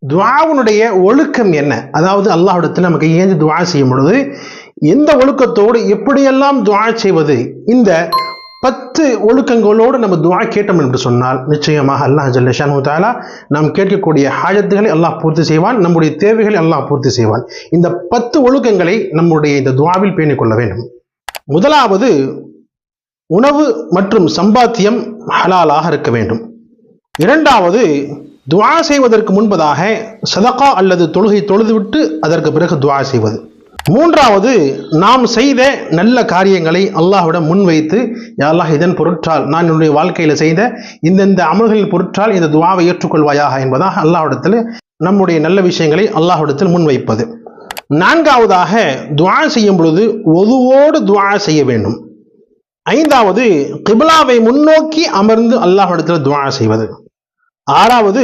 துஆவுடைய ஒழுக்கம் என்ன? அதாவது அல்லாஹ்விடத்தில் நமக்கு ஏன் துஆ செய்யும் பொழுது எந்த ஒழுக்கத்தோடு எப்படியெல்லாம் துஆ செய்வது? இந்த 10 ஒழுக்கங்களோடு நம்ம துஆ கேட்டோம் என்று சொன்னால் நிச்சயமாக அல்லாஹ் ஜல்ல ஷானஹு தஆலா நாம் கேட்கக்கூடிய ஹாஜத்துகளை அல்லாஹ் பூர்த்தி செய்வான், நம்முடைய தேவைகளை அல்லாஹ் பூர்த்தி செய்வான். இந்த 10 ஒழுக்கங்களை நம்முடைய இந்த துஆவில் பேணிக் கொள்ள வேண்டும். முதலாவது, உணவு மற்றும் சம்பாத்தியம் ஹலாலாக இருக்க வேண்டும். இரண்டாவது, துஆ செய்வதற்கு முன்பதாக சதகா அல்லது தொழுகை தொழுதுவிட்டு அதற்கு பிறகு துஆ செய்வது. மூன்றாவது, நாம் செய்த நல்ல காரியங்களை அல்லாஹ்விடம் முன்வைத்து, யா அல்லாஹ் இதன் பொருட்டால் நான் என்னுடைய வாழ்க்கையில் செய்த இந்த அமல்களின் பொருட்டால் இந்த துஆவை ஏற்றுக்கொள்வாயாக என்பதாக அல்லாஹ்விடத்தில் நம்முடைய நல்ல விஷயங்களை அல்லாஹ்விடத்தில் முன்வைப்பது. நான்காவதாக, துஆ செய்யும் பொழுது ஒதுவோடு துஆ செய்ய வேண்டும். ஐந்தாவது, கிப்லாவை முன்னோக்கி அமர்ந்து அல்லாஹ்விடத்தில் துஆ செய்வது. ஆறாவது,